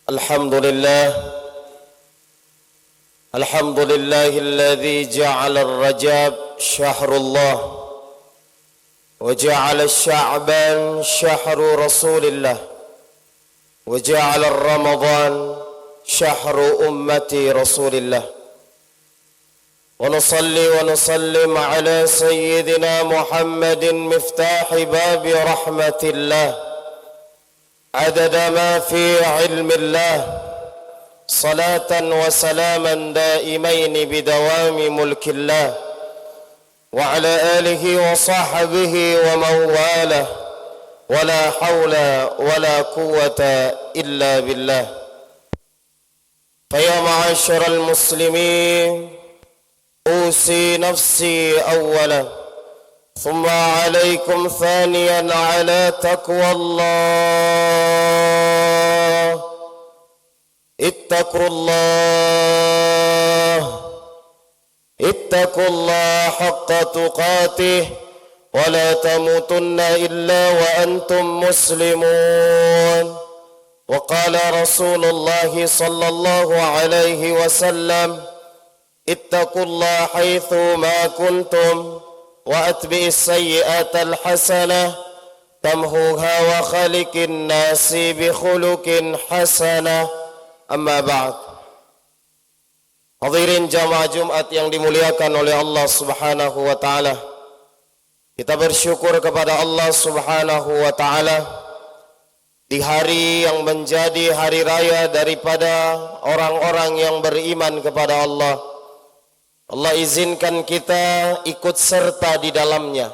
الحمد لله الذي جعل الرجب شهر الله وجعل الشعبان شهر رسول الله وجعل الرمضان شهر أمة رسول الله ونصلي ونسلم على سيدنا محمد مفتاح باب رحمة الله عدد ما في علم الله صلاة وسلاما دائمين بدوام ملك الله وعلى آله وصحبه ومن والاه ولا حول ولا قوة إلا بالله. فيا معاشر المسلمين أوصي نفسي أولا ثم عليكم ثانيا على تقوى الله. اتقوا الله حق تقاته ولا تموتن إلا وأنتم مسلمون. وقال رسول الله صلى الله عليه وسلم اتقوا الله حيث ما كنتم وأتبع السيئات الحسنة تمحوها وخالق الناس بخلق حسنة. Amma ba'd. Hadirin jamaah Jumat yang dimuliakan oleh Allah Subhanahu wa taala. Kita bersyukur kepada Allah Subhanahu wa taala di hari yang menjadi hari raya daripada orang-orang yang beriman kepada Allah. Allah izinkan kita ikut serta di dalamnya.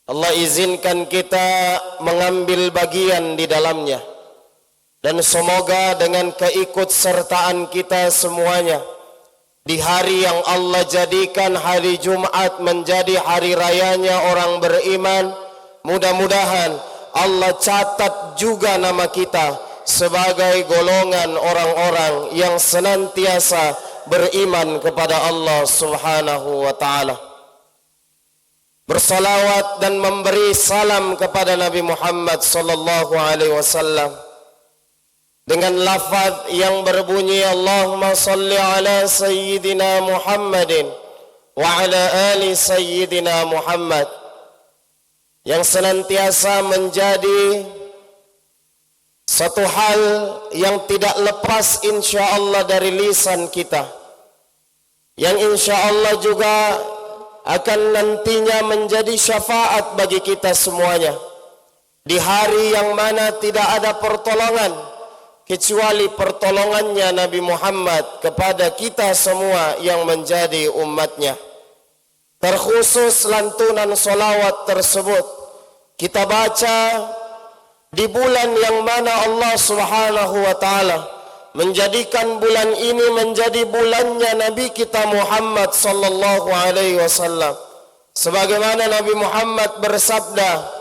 Allah izinkan kita mengambil bagian di dalamnya. Dan semoga dengan keikutsertaan kita semuanya di hari yang Allah jadikan hari Jumat menjadi hari rayanya orang beriman, mudah-mudahan Allah catat juga nama kita sebagai golongan orang-orang yang senantiasa beriman kepada Allah Subhanahu wa taala. Bersalawat dan memberi salam kepada Nabi Muhammad sallallahu alaihi wasallam dengan lafaz yang berbunyi Allahumma salli ala sayyidina Muhammadin wa ala ali sayyidina Muhammad, yang senantiasa menjadi satu hal yang tidak lepas insyaallah dari lisan kita, yang insyaallah juga akan nantinya menjadi syafaat bagi kita semuanya di hari yang mana tidak ada pertolongan kecuali pertolongannya Nabi Muhammad kepada kita semua yang menjadi umatnya. Terkhusus lantunan solawat tersebut kita baca di bulan yang mana Allah Subhanahu wa taala menjadikan bulan ini menjadi bulannya Nabi kita Muhammad sallallahu alaihi wasallam. Sebagaimana Nabi Muhammad bersabda,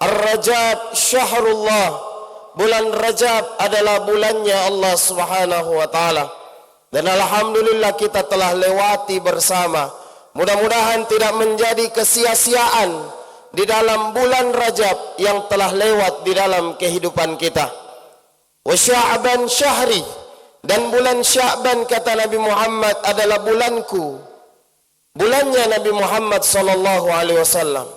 Ar-Rajab syahrullah, bulan Rajab adalah bulannya Allah Subhanahu wa taala. Dan alhamdulillah kita telah lewati bersama. Mudah-mudahan tidak menjadi kesia-siaan di dalam bulan Rajab yang telah lewat di dalam kehidupan kita. Wa Sya'ban syahri, dan bulan Sya'ban kata Nabi Muhammad adalah bulanku. Bulannya Nabi Muhammad sallallahu alaihi wasallam.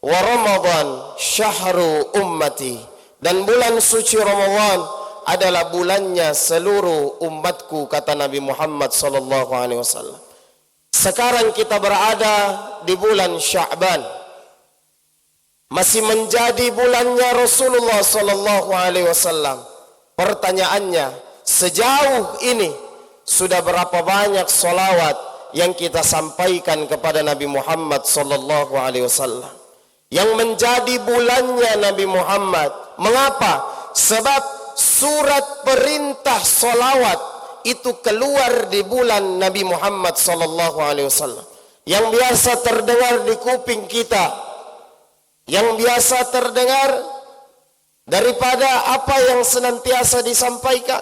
Wa Ramadan syahru ummati, dan bulan suci Ramadan adalah bulannya seluruh umatku kata Nabi Muhammad sallallahu alaihi wasallam. Sekarang kita berada di bulan Sya'ban, masih menjadi bulannya Rasulullah sallallahu alaihi wasallam. Pertanyaannya, sejauh ini sudah berapa banyak solawat yang kita sampaikan kepada Nabi Muhammad sallallahu alaihi wasallam yang menjadi bulannya Nabi Muhammad? Mengapa? Sebab surat perintah solawat itu keluar di bulan Nabi Muhammad sallallahu alaihi wasallam, yang biasa terdengar di kuping kita, yang biasa terdengar daripada apa yang senantiasa disampaikan,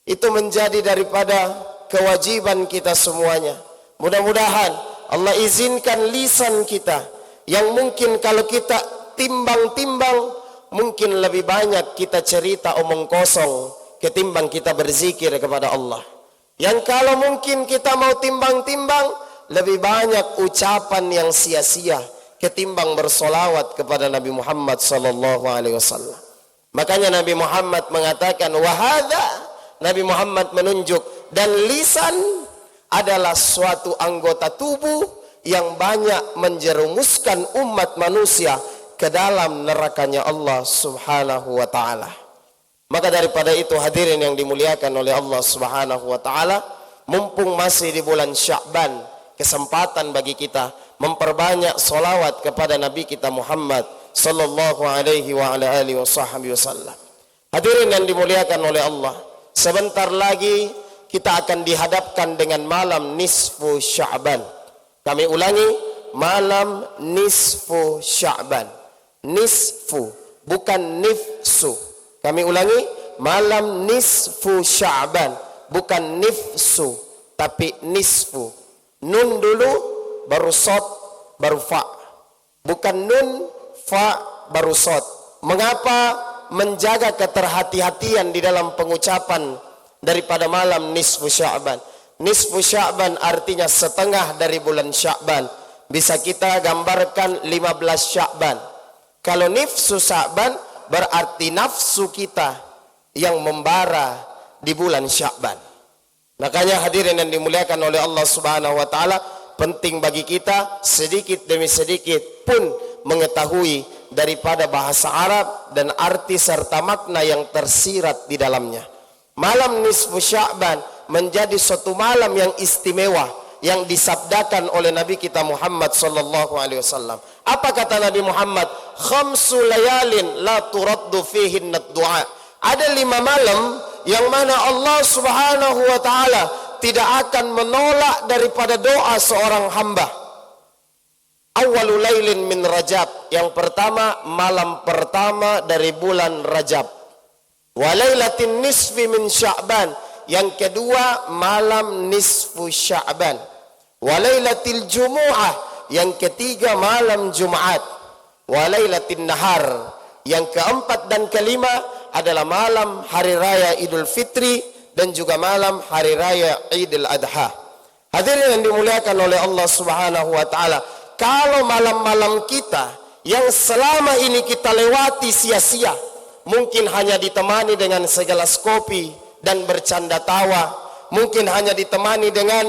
itu menjadi daripada kewajiban kita semuanya. Mudah-mudahan Allah izinkan lisan kita, yang mungkin kalau kita timbang-timbang mungkin lebih banyak kita cerita omong kosong ketimbang kita berzikir kepada Allah. Yang kalau mungkin kita mau timbang-timbang, lebih banyak ucapan yang sia-sia ketimbang bersolawat kepada Nabi Muhammad sallallahu alaihi wasallam. Makanya Nabi Muhammad mengatakan wahada, Nabi Muhammad menunjuk, dan lisan adalah suatu anggota tubuh yang banyak menjerumuskan umat manusia ke dalam nerakanya Allah subhanahu wa ta'ala. Maka daripada itu hadirin yang dimuliakan oleh Allah subhanahu wa ta'ala, mumpung masih di bulan Sya'ban, kesempatan bagi kita memperbanyak solawat kepada Nabi kita Muhammad sallallahu alaihi wa ala alihi wasallam. Hadirin yang dimuliakan oleh Allah, sebentar lagi kita akan dihadapkan dengan malam nisfu Sya'ban. Kami ulangi, malam nisfu Sya'ban. Nisfu, bukan nifsu. Kami ulangi, malam nisfu Sya'ban, bukan nifsu, tapi nisfu. Nun dulu, baru sod, baru fa. Bukan nun, fa, baru sod. Mengapa menjaga keterhati-hatian di dalam pengucapan daripada malam nisfu Sya'ban? Nisfu Sya'ban artinya setengah dari bulan Sya'ban. Bisa kita gambarkan 15 Sya'ban. Kalau nifsu Sya'ban berarti nafsu kita yang membara di bulan Sya'ban. Makanya hadirin yang dimuliakan oleh Allah subhanahu wa ta'ala, penting bagi kita sedikit demi sedikit pun mengetahui daripada bahasa Arab dan arti serta makna yang tersirat di dalamnya. Malam nisfu Sya'ban menjadi suatu malam yang istimewa yang disabdakan oleh Nabi kita Muhammad sallallahu alaihi wasallam. Apa kata Nabi Muhammad? Khamsu layalin la turaddu fihin ad-du'a. Ada 5 malam yang mana Allah subhanahu wa ta'ala tidak akan menolak daripada doa seorang hamba. Awwalu lailin min Rajab, yang pertama malam pertama dari bulan Rajab. Wa lailatin nisfi min Sya'ban, yang kedua malam nisfu Sya'ban. Wa lailatil Jumu'ah, yang ketiga malam Jumat. Wa lailatin Nahar, yang keempat dan kelima adalah malam hari raya Idul Fitri dan juga malam hari raya Idul Adha. Hadirin yang dimuliakan oleh Allah subhanahu wa ta'ala, kalau malam-malam kita yang selama ini kita lewati sia-sia, mungkin hanya ditemani dengan segelas kopi dan bercanda tawa, mungkin hanya ditemani dengan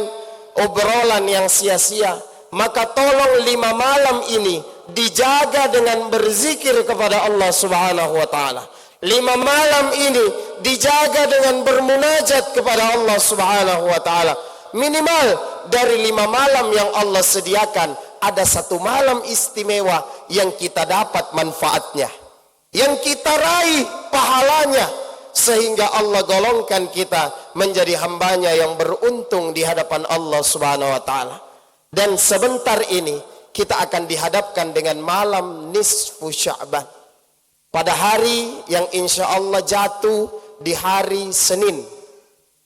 obrolan yang sia-sia, maka tolong 5 malam ini dijaga dengan berzikir kepada Allah subhanahu wa ta'ala. 5 malam ini dijaga dengan bermunajat kepada Allah subhanahu wa ta'ala. Minimal dari 5 malam yang Allah sediakan, ada 1 malam istimewa yang kita dapat manfaatnya, yang kita raih pahalanya, sehingga Allah golongkan kita menjadi hambanya yang beruntung di hadapan Allah subhanahu wa ta'ala. Dan sebentar ini kita akan dihadapkan dengan malam nisfu Sya'ban, pada hari yang insya Allah jatuh di hari Senin.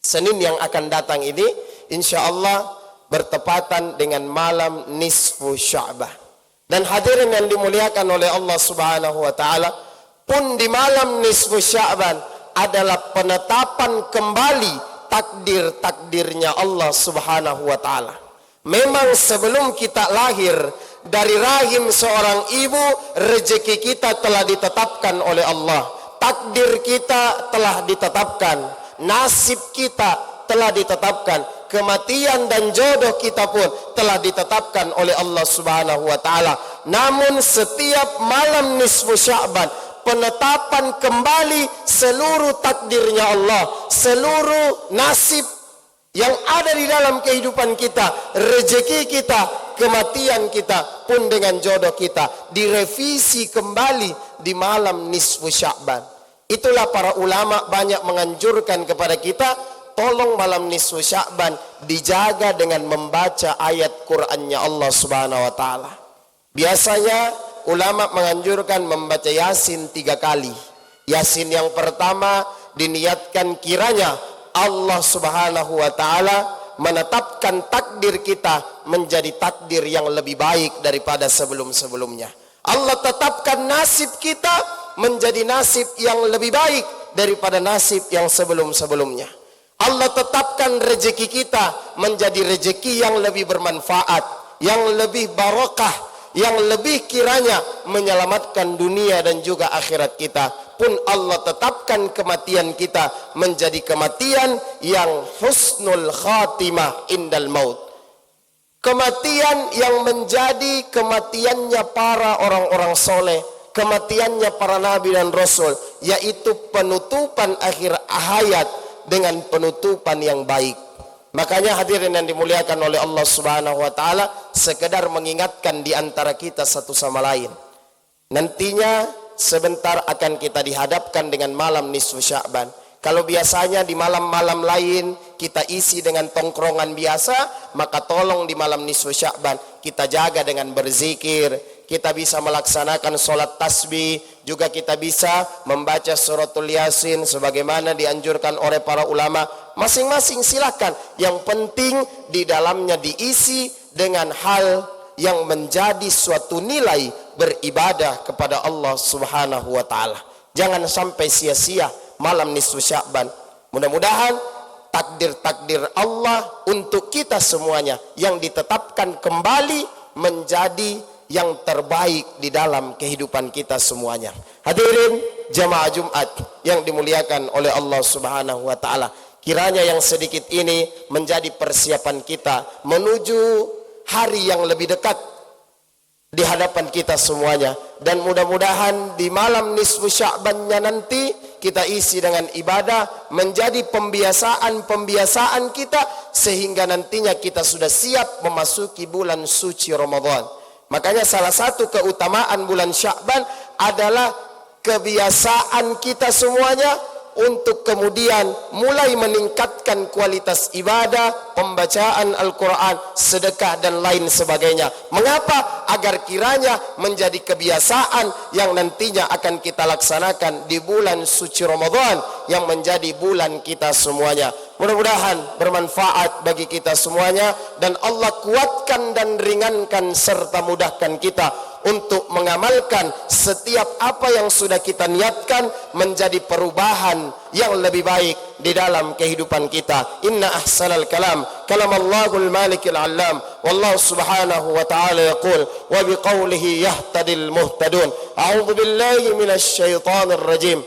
Senin yang akan datang ini insya Allah bertepatan dengan malam nisfu Sya'ban. Dan hadirin yang dimuliakan oleh Allah subhanahu wa ta'ala, pun di malam nisfu Sya'ban adalah penetapan kembali takdir-takdirnya Allah subhanahu wa ta'ala. Memang sebelum kita lahir dari rahim seorang ibu, rezeki kita telah ditetapkan oleh Allah. Takdir kita telah ditetapkan, nasib kita telah ditetapkan, kematian dan jodoh kita pun telah ditetapkan oleh Allah subhanahu wa ta'ala. Namun setiap malam nisfu Sya'ban, penetapan kembali seluruh takdirnya Allah, seluruh nasib yang ada di dalam kehidupan kita, rezeki kita, kematian kita pun dengan jodoh kita direvisi kembali di malam nisfu Sya'ban. Itulah para ulama banyak menganjurkan kepada kita, tolong malam nisfu Sya'ban dijaga dengan membaca ayat Qur'annya Allah subhanahu wa ta'ala. Biasanya ulama menganjurkan membaca Yasin 3 kali. Yasin yang pertama diniatkan kiranya Allah subhanahu wa ta'ala menetapkan takdir kita menjadi takdir yang lebih baik daripada sebelum-sebelumnya. Allah tetapkan nasib kita menjadi nasib yang lebih baik daripada nasib yang sebelum-sebelumnya. Allah tetapkan rezeki kita menjadi rezeki yang lebih bermanfaat, yang lebih barakah, yang lebih kiranya menyelamatkan dunia dan juga akhirat kita. Pun Allah tetapkan kematian kita menjadi kematian yang husnul khatimah indal maut. Kematian yang menjadi kematiannya para orang-orang soleh, kematiannya para nabi dan rasul, yaitu penutupan akhir hayat dengan penutupan yang baik. Makanya hadirin yang dimuliakan oleh Allah Subhanahu wa taala, sekedar mengingatkan di antara kita satu sama lain. Nantinya sebentar akan kita dihadapkan dengan malam nisfu Sya'ban. Kalau biasanya di malam-malam lain kita isi dengan tongkrongan biasa, maka tolong di malam nisfu Sya'ban kita jaga dengan berzikir, kita bisa melaksanakan sholat tasbih, juga kita bisa membaca suratul Yasin sebagaimana dianjurkan oleh para ulama. Masing-masing silakan, yang penting di dalamnya diisi dengan hal yang menjadi suatu nilai beribadah kepada Allah Subhanahu wa taala. Jangan sampai sia-sia malam nisfu Sya'ban. Mudah-mudahan takdir-takdir Allah untuk kita semuanya yang ditetapkan kembali menjadi yang terbaik di dalam kehidupan kita semuanya. Hadirin jamaah Jumat yang dimuliakan oleh Allah Subhanahu wa taala, kiranya yang sedikit ini menjadi persiapan kita menuju hari yang lebih dekat di hadapan kita semuanya, dan mudah-mudahan di malam nisfu Sya'bannya nanti kita isi dengan ibadah menjadi pembiasaan kita, sehingga nantinya kita sudah siap memasuki bulan suci Ramadan. Makanya salah satu keutamaan bulan Sya'ban adalah kebiasaan kita semuanya untuk kemudian mulai meningkatkan kualitas ibadah, pembacaan Al-Quran, sedekah dan lain sebagainya. Mengapa? Agar kiranya menjadi kebiasaan yang nantinya akan kita laksanakan di bulan suci Ramadan yang menjadi bulan kita semuanya. Mudah-mudahan bermanfaat bagi kita semuanya, dan Allah kuatkan dan ringankan serta mudahkan kita untuk mengamalkan setiap apa yang sudah kita niatkan menjadi perubahan yang lebih baik di dalam kehidupan kita. Inna ahsanal kalam kalamallahul malikil allam, wallahu subhanahu wa ta'ala yaqul wa biqawlihi yahtadil muhtadun. A'udhu billahi minasy syaithanir rajim.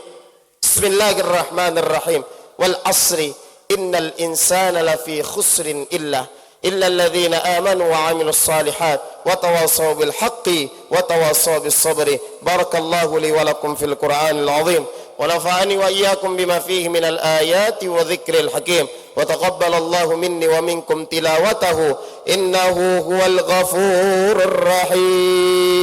Bismillahirrahmanirrahim. Wal asri innal insana lafi khusrin illa الذين آمنوا وعملوا الصالحات وتواصوا بالحق وتواصوا بالصبر. بارك الله لي ولكم في القرآن العظيم، ونفعني وإياكم بما فيه من الآيات وذكر الحكيم، وتقبل الله مني ومنكم تلاوته إنه هو الغفور الرحيم.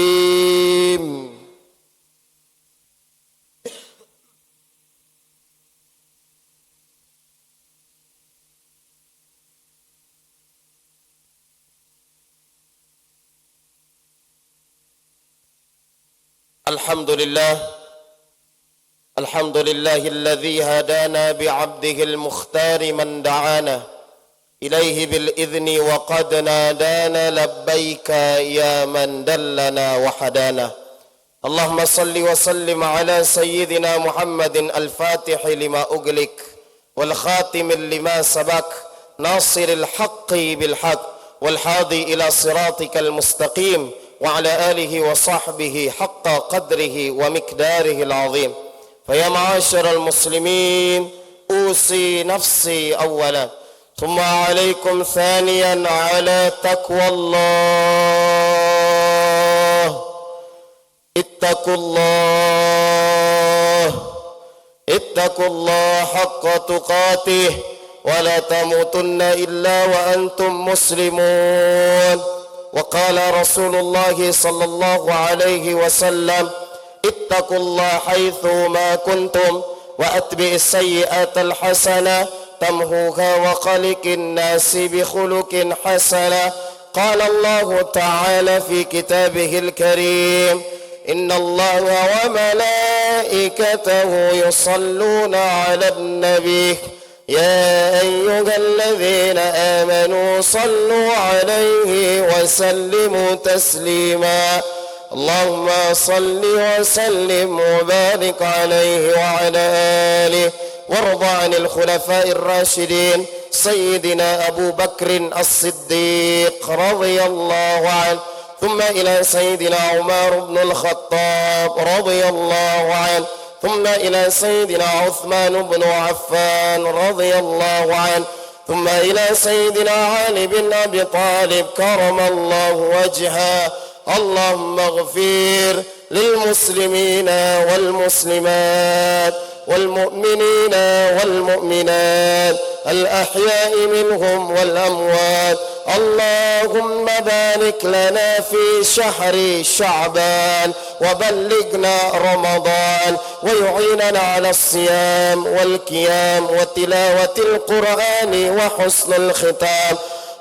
الحمد لله الذي هدانا بعبده المختار من دعانا إليه بالإذن وقد نادانا لبيك يا من دلنا وحدانا. اللهم صل وسلم على سيدنا محمد الفاتح لما أغلق والخاتم لما سبق ناصر الحق بالحق والحاضي إلى صراطك المستقيم وعلى آله وصحبه حق قدره ومقداره العظيم. فيا معاشر المسلمين، أوصي نفسي أولا ثم عليكم ثانيا على تقوى الله. اتقوا الله حق تقاته ولا تموتن إلا وأنتم مسلمون. وقال رسول الله صلى الله عليه وسلم اتقوا الله حيث ما كنتم وأتبع السيئات الحسنة تمحوها وخلق الناس بخلق حسنة. قال الله تعالى في كتابه الكريم إن الله وملائكته يصلون على النبي يا أيها الذين آمنوا صلوا عليه وسلموا تسليما. اللهم صل وسلم وبارك عليه وعلى آله وارض عن الخلفاء الراشدين سيدنا أبو بكر الصديق رضي الله عنه، ثم إلى سيدنا عمر بن الخطاب رضي الله عنه، ثم إلى سيدنا عثمان بن عفان رضي الله عنه، ثم إلى سيدنا علي بن أبي طالب كرم الله وجهه. اللهم اغفر للمسلمين والمسلمات والمؤمنين والمؤمنات الأحياء منهم والأموات. اللهم بارك لنا في شهر شعبان وبلغنا رمضان، ويعيننا على الصيام والقيام وتلاوة القرآن وحسن الختام.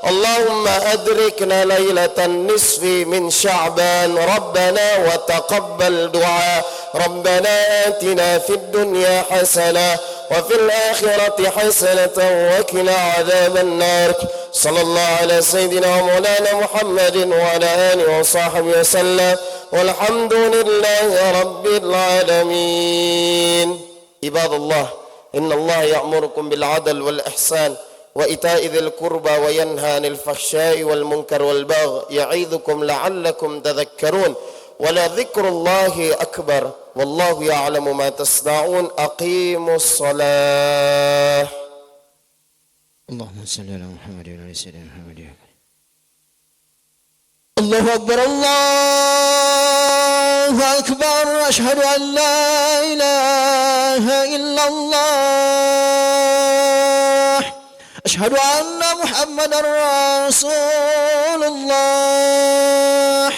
اللهم أدركنا ليلة النصف من شعبان ربنا وتقبل دعاء. ربنا آتنا في الدنيا حسنة وفي الآخرة حسنة وقنا عذاب النار. صلى الله على سيدنا ومولانا محمد وعلى آله وصحبه وسلم، والحمد لله رب العالمين. عباد الله، إن الله يأمركم بالعدل والإحسان وإيتاء ذي القربى وينهى عن الفحشاء والمنكر والبغي يعظكم لعلكم تذكرون. ولذكر الله أكبر والله يعلم ما تصنعون. أقيموا الصلاة. اللهم صل على محمد وعلى سيدنا محمد. الله أكبر الله أكبر. أشهد أن لا إله إلا الله. أشهد أن محمد رسول الله.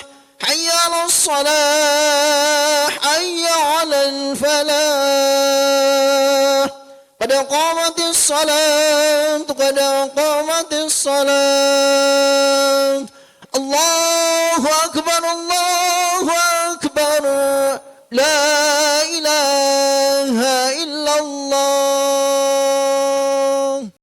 حي على الصلاة، حي على الفلاح. قد قامت الصلاة، قد قامت الصلاة. الله أكبر الله